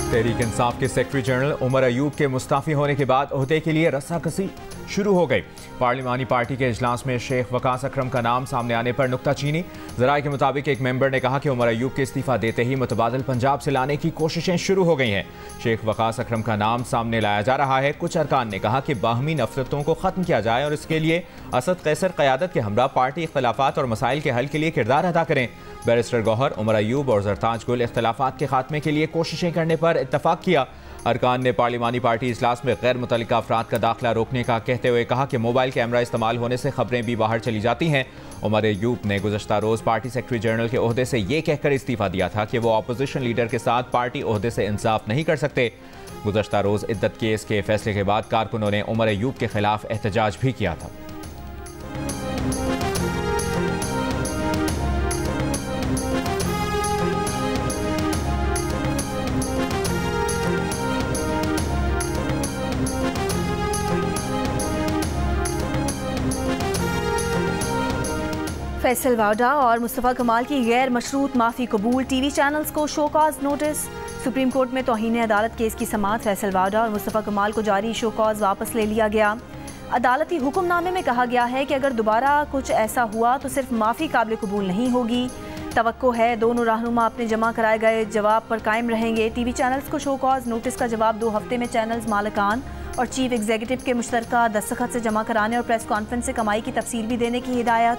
तहरीक इंसाफ के secretary general Umar Ayub के मुस्ताफी होने के बाद ओहदे के लिए रस्साकसी शुरू हो गई। पार्लिमानी पार्टी के इजलास में शेख वकास अकरम का नाम सामने आने पर नुक्ताचीनी। ज़राए के मुताबिक एक मेंबर ने कहा कि उमर अयूब के इस्तीफा देते ही मुतबादल पंजाब से लाने की कोशिशें शुरू हो गई हैं। शेख वकास अकरम का नाम सामने लाया जा रहा है। कुछ अरकान ने कहा कि बाहमी नफरतों को ख़त्म किया जाए और इसके लिए असद कैसर क़यादत के हमरा पार्टी इख्तलाफात और मसाइल के हल के लिए किरदार अदा करें। बैरिस्टर गौहर, उमर अयूब और जरताज गुल इख्तलाफात के खात्मे के लिए कोशिशें करने पर इत्तफाक किया। अरकान ने पार्लिमानी पार्टी इजलास में गैर मुतल्लिका अफराद का दाखिला रोकने का कहते हुए कहा कि मोबाइल कैमरा इस्तेमाल होने से खबरें भी बाहर चली जाती हैं। उमर अयूब ने गुज़श्ता रोज़ पार्टी सेक्रेटरी जनरल के ओहदे से ये कहकर इस्तीफा दिया था कि वो अपोजिशन लीडर के साथ पार्टी ओहदे से इंसाफ नहीं कर सकते। गुज़श्ता रोज़ इद्दत केस के फैसले के बाद कारकुनों ने उमर अयूब के खिलाफ एहतजाज भी किया था। फैसल वाडा और मुस्तफ़ा कमाल की गैर मशरूत माफ़ी कबूल। टीवी चैनल्स को शोकॉज नोटिस। सुप्रीम कोर्ट में तौहीन अदालत केस की समाअत। फैसल वाडा और मुस्तफ़ा कमाल को जारी शोकॉज वापस ले लिया गया। अदालती हुक्मनामे में कहा गया है कि अगर दोबारा कुछ ऐसा हुआ तो सिर्फ माफ़ी काबिल कबूल नहीं होगी। तवक्को है दोनों रहनुमा अपने जमा कराए गए जवाब पर कायम रहेंगे। टीवी चैनल्स को शोकॉज नोटिस का जवाब 2 हफ्ते में चैनल्स मालिकान और चीफ एग्जीक्यूटिव के मुश्तरका दस्तखत से जमा कराने और प्रेस कॉन्फ्रेंस से कमाई की तफसील भी देने की हिदायत।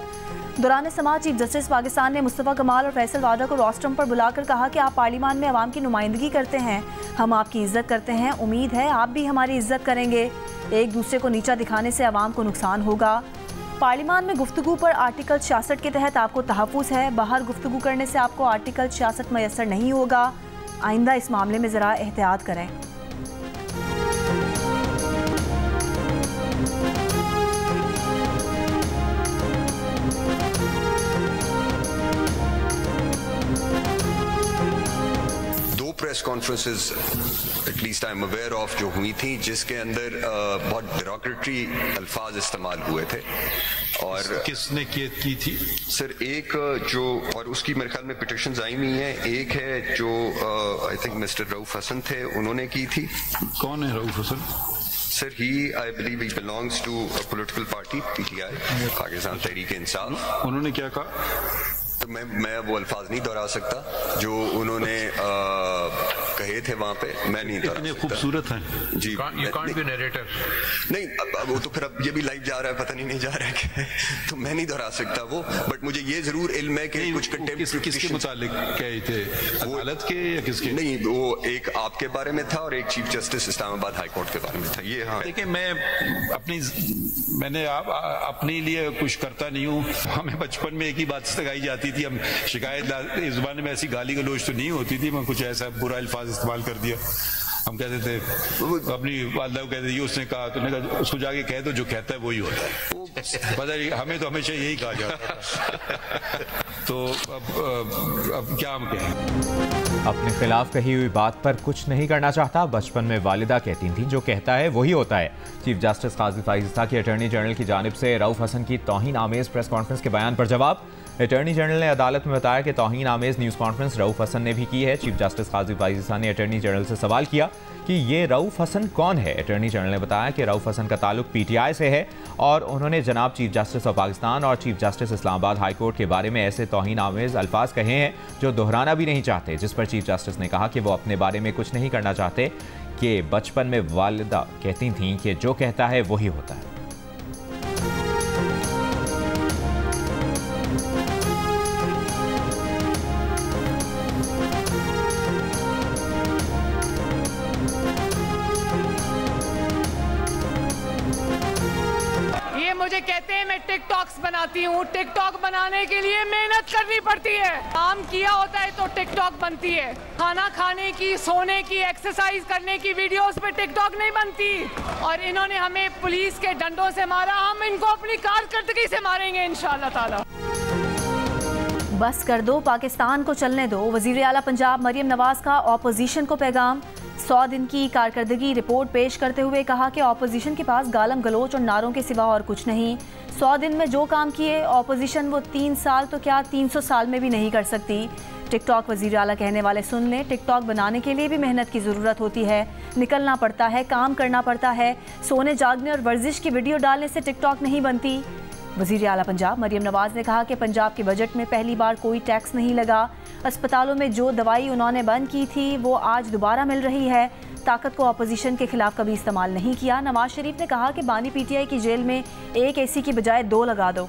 दौरान समाअत चीफ जस्टिस पाकिस्तान ने मुस्तफ़ा कमाल और फैसल वाडा को रोस्ट्रम पर बुलाकर कहा कि आप पार्लियामान में आवाम की नुमाइंदगी करते हैं, हम आपकी इज्जत करते हैं, उम्मीद है आप भी हमारी इज्जत करेंगे। एक दूसरे को नीचा दिखाने से आवाम को नुकसान होगा। पार्लियामान में गुफ्तगू पर आर्टिकल 66 के तहत आपको तहफ़्फ़ुज़ है, बाहर गुफ्तगू करने से आपको आर्टिकल 66 मैसर नहीं होगा। आइंदा इस मामले में ज़रा एहतियात करें। Press conferences at least I am aware of जो हुई थी जिसके अंदर बहुत डेरोगेटरी अल्फाज इस्तेमाल हुए थे। और किसने की थी सर? एक जो, और उसकी मेरे ख्याल में पिटिशंस आई हुई हैं। एक है जो I think mister Rauf Hasan थे, उन्होंने की थी। कौन है Rauf Hasan? Sir he I believe he belongs to a political party PTI, Pakistan Tehreek Insaf. उन्होंने क्या कहा? तो मैं वो अल्फाज नहीं दोहरा सकता जो उन्होंने कहे थे वहां पे। मैं नहीं दोहरा सकता। खूबसूरत हैं जी। नहीं, अब वो तो फिर अब ये भी लाइव जा रहा है, पता नहीं जा रहा है क्या, तो मैं नहीं दोहरा सकता वो। बट मुझे ये जरूर इल्म है कि कुछ कंटेम्प्ट किसके मुतालिक कहे थे, अदालत के या किसके? नहीं, वो एक आपके बारे में था और एक chief justice Islamabad high court के बारे में था। ये हाँ, देखिए मैंने अपने लिए कुछ करता नहीं हूँ। हमें बचपन में एक ही बात सिखाई जाती थी, हम शिकायत इस जमाने में ऐसी गाली गलौज तो नहीं होती थी, मैं कुछ ऐसा बुरा अल्फाज इस्तेमाल कर दिया। हम कहते थे अपनी वालदा को कहते थे ये उसने कहा, तो मैंने कहा उसको जाके कह दो, जो कहता है वही होता है। पता नहीं, हमें तो हमेशा यही कहा जाता था। तो अब क्या हम कहें? अपने खिलाफ कही हुई बात पर कुछ नहीं करना चाहता। बचपन में वालिदा कहती थी जो कहता है वही होता है। चीफ जस्टिस काजी फाइज़ा की अटॉर्नी जनरल की जानिब से रऊफ हसन की तौहीन आमेज प्रेस कॉन्फ्रेंस के बयान पर जवाब। अटॉर्नी जनरल ने अदालत में बताया कि तौहीन आमेज न्यूज़ कॉन्फ्रेंस रऊफ हसन ने भी की है। चीफ जस्टिस काजी फाइज़ा ने अटॉर्नी जनरल से सवाल किया कि ये रऊफ हसन कौन है। अटॉर्नी जनरल ने बताया कि रऊफ हसन का ताल्लुक पीटीआई से है और उन्होंने जनाब चीफ जस्टिस ऑफ पाकिस्तान और chief justice Islamabad high court के बारे में ऐसे तौहीन आमेज अल्फाज कहे हैं जो दोहराना भी नहीं चाहते। जिस पर चीफ जस्टिस ने कहा कि वो अपने बारे में कुछ नहीं करना चाहते, कि बचपन में वालिदा कहती थीं कि जो कहता है वही होता है। मुझे कहते हैं मैं टिकटॉक्स बनाती हूँ। टिकटॉक बनाने के लिए मेहनत करनी पड़ती है, काम किया होता है तो टिकटॉक बनती है। खाना खाने की, सोने की, एक्सरसाइज करने की वीडियोस पे टिकटॉक नहीं बनती। और इन्होंने हमें पुलिस के डंडों से मारा, हम इनको अपनी कारकर्दगी से मारेंगे इंशाअल्लाह ताला। बस कर दो, पाकिस्तान को चलने दो। वज़ीर आला पंजाब मरियम नवाज का ऑपोजिशन को पैगाम। 100 दिन की कारकर्दगी रिपोर्ट पेश करते हुए कहा कि ऑपोजिशन के पास गालम गलोच और नारों के सिवा और कुछ नहीं। 100 दिन में जो काम किए ऑपोजिशन वो 3 साल तो क्या 300 साल में भी नहीं कर सकती। टिकटॉक वज़ीर आला कहने वाले सुन लें, टिकटॉक बनाने के लिए भी मेहनत की ज़रूरत होती है, निकलना पड़ता है, काम करना पड़ता है। सोने जागने और वर्जिश की वीडियो डालने से टिकटॉक नहीं बनती। वज़ीर आला पंजाब मरियम नवाज़ ने कहा कि पंजाब के बजट में पहली बार कोई टैक्स नहीं लगा। अस्पतालों में जो दवाई उन्होंने बंद की थी वो आज दोबारा मिल रही है। ताकत को अपोजिशन के खिलाफ कभी इस्तेमाल नहीं किया। नवाज शरीफ ने कहा कि बानी PTI की जेल में एक AC की बजाय 2 लगा दो।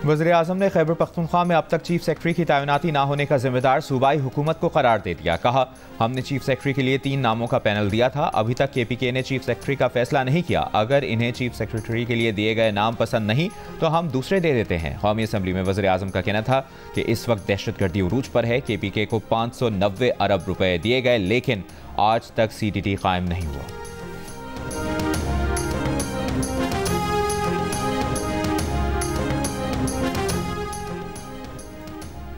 वज़ीर-ए-आज़म ने खैबर पख्तूनख्वा में अब तक चीफ सेक्रेटरी की तैनाती ना होने का जिम्मेदार सूबाई हुकूमत को करार दे दिया। कहा, हमने चीफ सेक्रेटरी के लिए 3 नामों का पैनल दिया था, अभी तक KPK ने चीफ सेक्रेटरी का फैसला नहीं किया। अगर इन्हें चीफ सेक्रेटरी के लिए दिए गए नाम पसंद नहीं तो हम दूसरे दे देते हैं। कौमी असम्बली में वज़ीर-ए-आज़म का कहना था कि इस वक्त दहशतगर्दी उरूज पर है। KPK को 590 अरब रुपए दिए गए, लेकिन आज तक CTT कायम नहीं हुआ।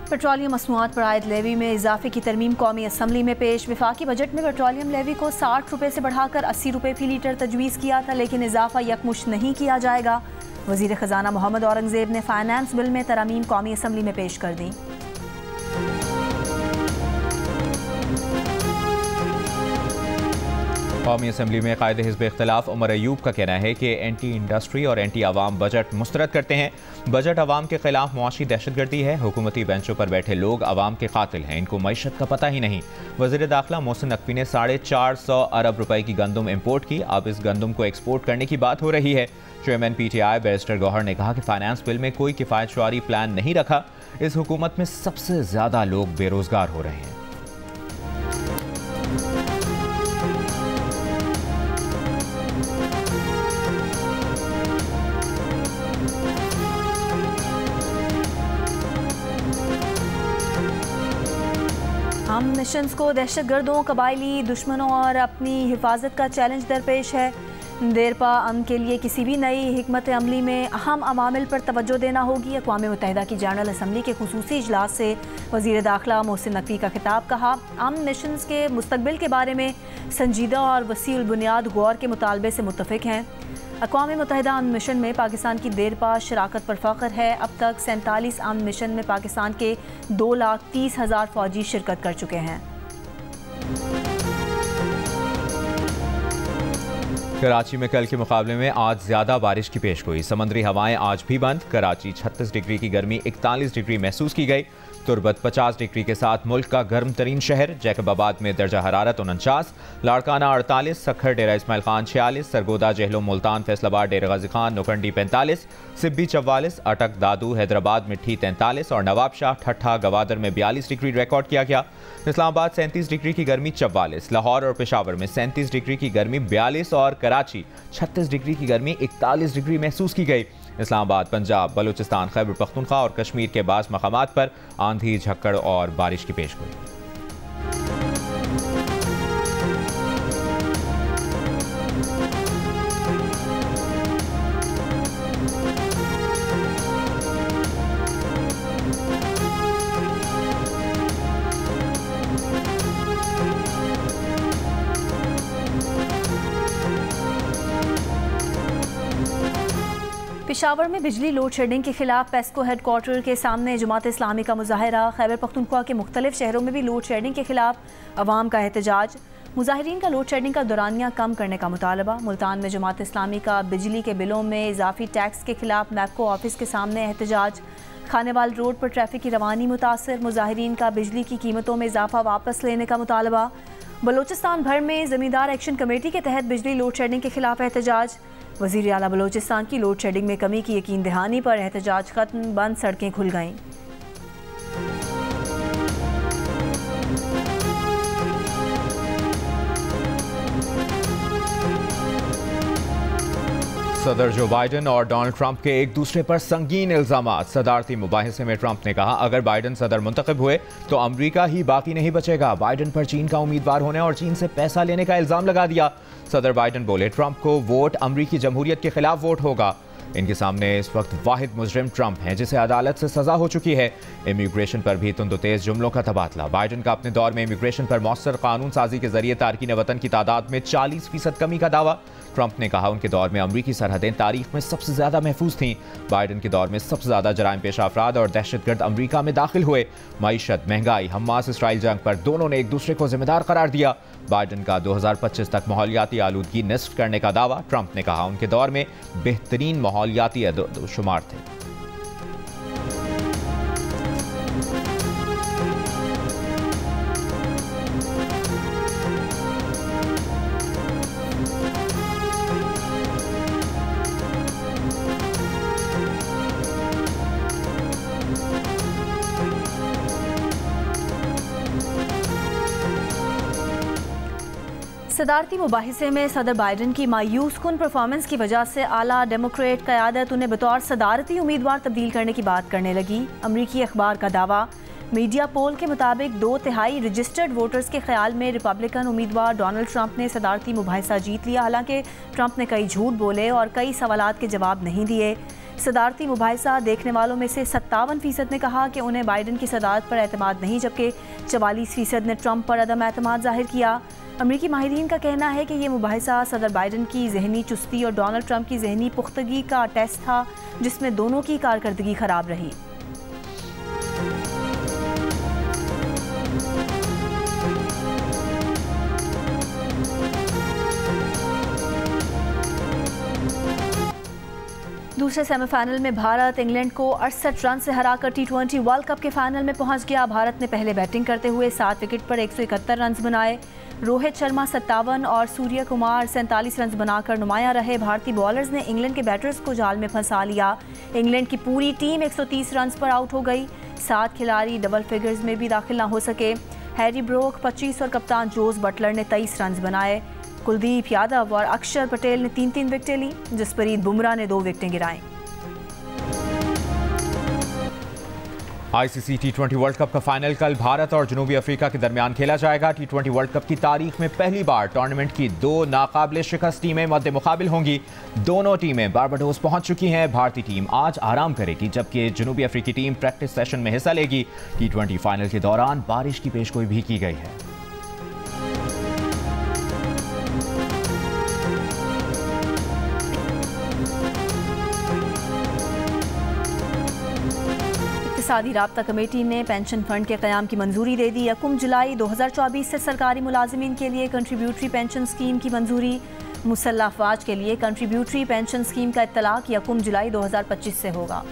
पेट्रोलियम मसनूआत पर आयद लेवी में इजाफे की तरमीम कौमी असम्बली में पेश। वफाकी बजट में पेट्रोलियम लेवी को 60 रुपये से बढ़ाकर 80 रुपये फी लीटर तजवीज़ किया था, लेकिन इजाफा यकमुश्त नहीं किया जाएगा। वज़ीर ख़जाना मोहम्मद औरंगज़ेब ने फाइनेंस बिल में तरमीम कौमी असम्बली में पेश कर दी। कौमी असम्बली में कायदे हिज़्ब इख्तिलाफ उमर अयूब का कहना है कि एंटी इंडस्ट्री और एंटी आवाम बजट मुस्तरद करते हैं। बजट आवाम के खिलाफ मुआशी दहशतगर्दी है। हुकूमती बेंचों पर बैठे लोग आवाम के कातिल हैं, इनको मईशत का पता ही नहीं। वज़ीर दाखिला मोहसिन नकवी ने 450 अरब रुपए की गंदम इम्पोर्ट की। अब इस गंदम को एक्सपोर्ट करने की बात हो रही है। चेयरमैन PTI बैरिस्टर गौहर ने कहा कि फाइनेंस बिल में कोई किफ़ायत शुआरी प्लान नहीं रखा। इस हुकूमत में सबसे ज़्यादा लोग बेरोजगार हो रहे हैं। हम मिशंस को दहशतगर्दों, कबायली दुश्मनों और अपनी हिफाजत का चैलेंज दरपेश है। देरपा अमन के लिए किसी भी नई हिकमत अमली में अहम अवामिल पर तवज्जो देना होगी। अक़वाम मुत्तहिदा की जनरल असम्बली के खुसूसी इजलास से वज़ीर दाखिला मोहसिन नकवी का खिताब। कहा, अमन मिशंस के मुस्तकबिल के बारे में संजीदा और वसी उल बुनियाद गौर के मुतालबे से मुत्तफ़िक हैं। अक़वाम मुत्तहिदा अमन मिशन में पाकिस्तान की देरपा शराकत पर फ़ख्र है। अब तक 47 अमन मिशन में पाकिस्तान के 2,30,000 फ़ौजी शिरकत कर चुके हैं। कराची में कल के मुकाबले में आज ज्यादा बारिश की पेशगोई। समंदरी हवाएं आज भी बंद। कराची 36 डिग्री की गर्मी 41 डिग्री महसूस की गई। तुरबत 50 डिग्री के साथ मुल्क का गर्म तरीन शहर। जैकबाबाद में दर्जा हरारत 49, लाड़काना 48, सखर डेरा इस्माइल खान 46, सरगोदा जहलो मुल्तान फैसलाबाद डेरा गाजी खान नौकंडी 45, सिब्बी 44, अटक दादू हैदराबाद मिट्ठी 43 और नवाबशाह ठट्ठा गवादर में 42 डिग्री रिकॉर्ड किया गया। इस्लामाबाद 37 डिग्री की गर्मी 44, लाहौर और पेशावर में 37 डिग्री की गर्मी 42 और कराची 36 डिग्री की गर्मी 41 डिग्री महसूस की गई। इस्लामाबाद, पंजाब, बलूचिस्तान, खैबर पख्तूनख्वा और कश्मीर के बाज़ मकामात पर आंधी, झक्कड़ और बारिश की पेशगोई। पेशावर में बिजली लोड शेडिंग के खिलाफ पेस्को हेडक्वार्टर के सामने जमात इस्लामी का मुजाहरा। खैबर पख्तूनख्वा के मुख्तलिफ शहरों में भी लोड शेडिंग के खिलाफ अवाम का एहतजाज। मुजाहिरीन का लोड शेडिंग का दौरानिया कम करने का मुतालबा। मुल्तान में जमात इस्लामी का बिजली के बिलों में इजाफी टैक्स के खिलाफ मैपको ऑफिस के सामने एहतजाज। खानेवाल रोड पर ट्रैफिक की रवानी मुतासर। मुजाहिरीन का बिजली की कीमतों में इजाफा वापस लेने का मुतालबा। बलोचिस्तान भर में ज़मींदार एक्शन कमेटी के तहत बिजली लोड शेडिंग के खिलाफ एहतजाज। वज़ीर आला बलोचिस्तान की लोड शेडिंग में कमी की यकीन दहानी पर एहतजाज खत्म, बंद सड़कें खुल गईं। सदर जो बाइडन और डोनाल्ड ट्रंप के एक दूसरे पर संगीन इल्जामात। सदारती मुबाहिसे में ट्रंप ने कहा, अगर बाइडन सदर मुंतखब हुए तो अमरीका ही बाकी नहीं बचेगा। बाइडन पर चीन का उम्मीदवार होने और चीन से पैसा लेने का इल्जाम लगा दिया। सदर बाइडन बोले, ट्रंप को वोट अमरीकी जमहूरियत के खिलाफ वोट होगा। इनके सामने इस वक्त वाहिद मुजरिम ट्रंप हैं जिसे अदालत से सजा हो चुकी है। इमिग्रेशन पर भी तुंद तेज जुमलों का तबादला। बाइडन का अपने दौर में इमिग्रेशन पर मौसर कानून साजी के जरिए तारकीन वतन की तादाद में 40% कमी का दावा। ट्रंप ने कहा उनके दौर में अमरीकी सरहदें तारीख में सबसे ज्यादा महफूज थीं। बाइडन के दौर में सबसे ज्यादा जराइम पेशा अफराद और दहशतगर्द अमरीका में दाखिल हुए। मईशत, महंगाई, हमास इसराइल जंग पर दोनों ने एक दूसरे को जिम्मेदार करार दिया। बाइडन का 2025 तक माहौलियाती आलूदगी निस्फ करने का दावा। ट्रंप ने कहा उनके दौर में बेहतरीन माहौलियाती शुमार थे। सदारती मुबाहिसे में सदर बाइडन की मायूस कुन परफॉर्मेंस की वजह से आला डेमोक्रेट क़यादत उन्हें बतौर सदारती उम्मीदवार तब्दील करने की बात करने लगी। अमरीकी अखबार का दावा। मीडिया पोल के मुताबिक 2/3 रजिस्टर्ड वोटर्स के ख्याल में रिपब्लिकन उम्मीदवार डोनाल्ड ट्रंप ने सदारती मुबाहिसा जीत लिया। हालांकि ट्रंप ने कई झूठ बोले और कई सवालात के जवाब नहीं दिए। सदारती मुबाहिसा देखने वालों में से 57% ने कहा कि उन्हें बाइडन की सदारत पर एतमाद नहीं, जबकि 44% ने ट्रंप पर अदम एतमाद जाहिर किया। अमरीकी माहिरीन का कहना है कि ये मुबाहिसा सदर बाइडन की जहनी चुस्ती और डोनाल्ड ट्रंप की जहनी पुख्तगी का टेस्ट था, जिसमें दोनों की कारकर्दगी खराब रही। दूसरे सेमीफाइनल में भारत इंग्लैंड को 68 रन से हराकर T20 वर्ल्ड कप के फाइनल में पहुंच गया। भारत ने पहले बैटिंग करते हुए 7 विकेट पर 171 रन बनाए। रोहित शर्मा 57 और सूर्य कुमार 47 रन बनाकर नुमाया रहे। भारतीय बॉलर्स ने इंग्लैंड के बैटर्स को जाल में फंसा लिया। इंग्लैंड की पूरी टीम 130 रन पर आउट हो गई। 7 खिलाड़ी डबल फिगर्स में भी दाखिल न हो सके। हैरी ब्रोक 25 और कप्तान जोस बटलर ने 23 रन बनाए। कुलदीप यादव और अक्षर पटेल ने 3-3 विकेटें ली। जसप्रीत बुमराह ने 2 विकेटें गिराईं। ICC T20 वर्ल्ड कप का फाइनल कल भारत और जनूबी अफ्रीका के दरमियान खेला जाएगा। T20 वर्ल्ड कप की तारीख में पहली बार टूर्नामेंट की 2 नाकाबिले शिकस्त टीमें मद्दे मुकाबिल होंगी। दोनों टीमें बारबाडोस पहुंच चुकी हैं। भारतीय टीम आज आराम करेगी, जबकि जनूबी अफ्रीकी टीम प्रैक्टिस सेशन में हिस्सा लेगी। T20 फाइनल के दौरान बारिश की पेशगोई भी की गई है। इक़्तिसादी राब्ता कमेटी ने पेंशन फंड के क़याम की मंजूरी दे दी। 1 जुलाई 2024 से सरकारी मुलाजिमीन के लिए कंट्रीब्यूटरी पेंशन स्कीम की मंजूरी। मुसल्लह अफवाज के लिए कंट्रीब्यूटरी पेंशन स्कीम का इत्तलाक 1 जुलाई 2025 से होगा।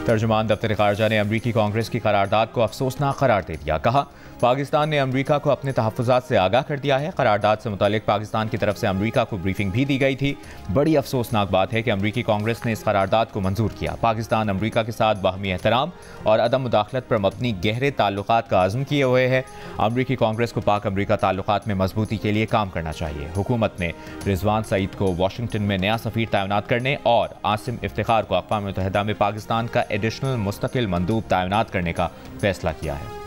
तर्जुमान दफ्तर ख़ारजा ने अमरीकी कांग्रेस की करारदाद को अफसोसनाक करार दे दिया। कहा पाकिस्तान ने अमरीका को अपने तहफ़्फ़ुज़ात से आगाह कर दिया है। करारदाद से मुतालिक पाकिस्तान की तरफ से अमरीका को ब्रीफिंग भी दी गई थी। बड़ी अफसोसनाक बात है कि अमरीकी कांग्रेस ने इस करारदाद को मंजूर किया। पाकिस्तान अमरीका के साथ बाहमी एहतराम और अदम मुदाखलत पर मबनी गहरे ताल्लुकात का आज़म किए हुए है। अमरीकी कांग्रेस को पाक अमरीका ताल्लुकात में मजबूती के लिए काम करना चाहिए। हुकूमत ने रिजवान सईद को वाशिंगटन में नया सफ़ीर तैनात करने और आसिम इफ्तिखार को अक़वाम मुत्तहिदा में पाकिस्तान का एडिशनल मुस्तकिल मंदूब तैनात करने का फैसला किया है।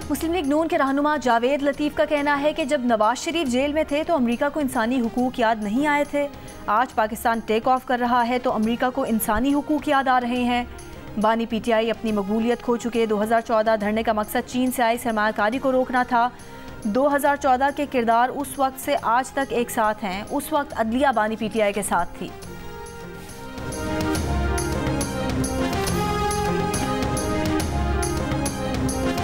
मुस्लिम लीग नून के रहनुमा जावेद लतीफ़ का कहना है कि जब नवाज शरीफ जेल में थे तो अमरीका को इंसानी हुकूक याद नहीं आए थे। आज पाकिस्तान टेक ऑफ कर रहा है तो अमरीका को इंसानी हुकूक याद आ रहे हैं। बानी पीटीआई अपनी मकबूलियत खो चुके। 2014 धरने का मकसद चीन से आई सरमायाकारी को रोकना था। 2014 के किरदार उस वक्त से आज तक एक साथ हैं। उस वक्त अदलिया बानी पीटीआई के साथ थी।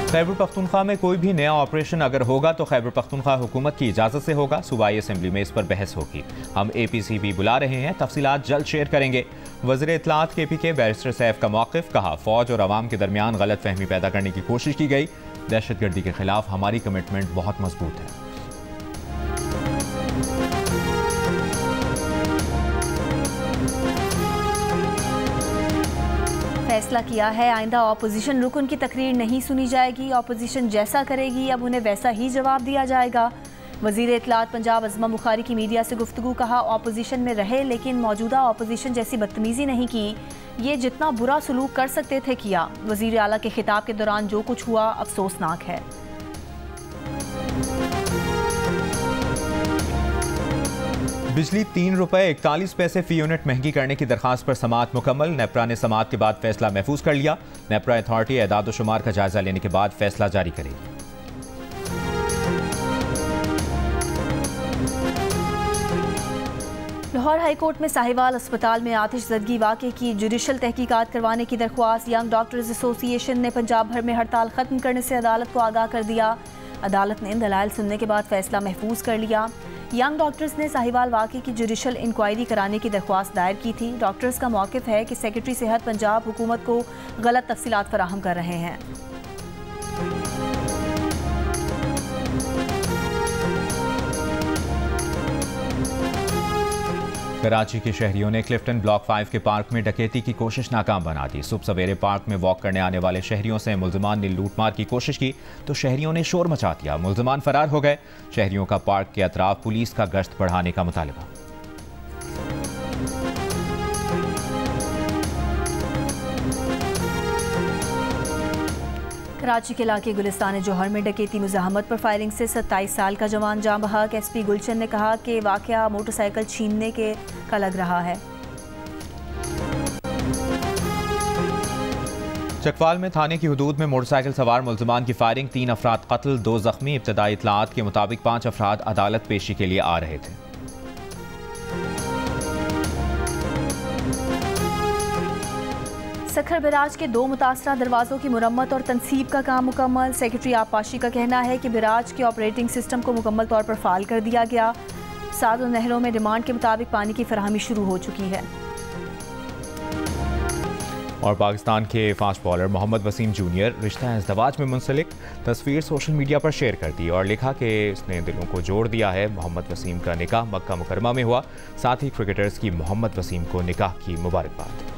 खैबर पख्तूनख्वा में कोई भी नया ऑपरेशन अगर होगा तो खैबर पख्तूनख्वा हुकूमत की इजाज़त से होगा। सूबाई असम्बली में इस पर बहस होगी। हम APCB बुला रहे हैं, तफसीलात जल्द शेयर करेंगे। वज़ीर इत्तलात KPK बैरिस्टर सैफ का मौक़िफ़। कहा फ़ौज और अवाम के दरमियान गलत फहमी पैदा करने की कोशिश की गई। दहशतगर्दी के खिलाफ हमारी कमिटमेंट बहुत मजबूत है। फैसला किया है, आइंदा ऑपोजिशन रुकन की तकरीर नहीं सुनी जाएगी। ऑपोजिशन जैसा करेगी अब उन्हें वैसा ही जवाब दिया जाएगा। वज़ीर इत्तलात पंजाब अज़मा बुखारी की मीडिया से गुफ्तगू, कहा ऑपोजिशन में रहे लेकिन मौजूदा ऑपोजिशन जैसी बदतमीज़ी नहीं की, ये जितना बुरा सलूक कर सकते थे किया। वज़ीर आला के खिताब के दौरान जो कुछ हुआ अफसोसनाक है। बिजली ₹3.41 फी यूनिट महंगी करने की दरखास्त पर समाअत मुकम्मल। नेपरा ने समाअत के बाद फैसला महफूज कर लिया। नेपरा अथॉरिटी एदाद शुमार का जायजा लेने के बाद फैसला जारी करेगी। लाहौर हाईकोर्ट में साहिवाल अस्पताल में आतिशज़दगी वाक़े की जुडिशल तहकीकात करवाने की दरख्वास्त। यंग डॉक्टर्स एसोसिएशन ने पंजाब भर में हड़ताल ख़त्म करने से अदालत को आगाह कर दिया। अदालत ने दलाइल सुनने के बाद फैसला महफूज कर लिया। यंग डॉक्टर्स ने साहिवाल वाक़े की जुडिशल इंक्वायरी कराने की दरख्वास्त दायर की थी। डॉक्टर्स का मौक़िफ़ है कि सेक्रेटरी सेहत पंजाब हुकूमत को गलत तफसीलात फराहम कर रहे हैं। कराची के शहरियों ने क्लिफ्टन ब्लॉक 5 के पार्क में डकैती की कोशिश नाकाम बना दी। सुबह सवेरे पार्क में वॉक करने आने वाले शहरियों से मुल्जिमान ने लूटमार की कोशिश की तो शहरियों ने शोर मचा दिया। मुल्जिमान फरार हो गए। शहरियों का पार्क के अतराफ पुलिस का गश्त बढ़ाने का मुतालबा। कराची के इलाके गुलिस्तान जौहर में डकैती मुज़ाहमत पर फायरिंग से 27 साल का जवान जाँ बहक। SP गुलशन ने कहा कि वाक़या मोटरसाइकिल छीनने का लग रहा है। चकवाल में थाने की हदूद में मोटरसाइकिल सवार मुल्जिमान की फायरिंग, 3 अफराद कत्ल, 2 जख्मी। इब्तदाई इत्तलात के मुताबिक 5 अफराद अदालत पेशी के लिए आ रहे थे। सखर बैराज के 2 मुतासरा दरवाज़ों की मुरम्मत और तनसीब का काम मुकम्मल। सेक्रेटरी आबपाशी का कहना है कि बैराज के ऑपरेटिंग सिस्टम को मुकम्मल तौर पर फाल कर दिया गया। 7 नहरों में डिमांड के मुताबिक पानी की फराहमी शुरू हो चुकी है। और पाकिस्तान के fast bowler Mohammad Wasim junior रिश्ता इज़्दिवाज में मुंसलिक तस्वीर सोशल मीडिया पर शेयर कर दी और लिखा कि इसने दिलों को जोड़ दिया है। मोहम्मद वसीम का निकाह मक्का मुकरमा में हुआ। साथ ही क्रिकेटर्स की मोहम्मद वसीम को निकाह की मुबारकबाद।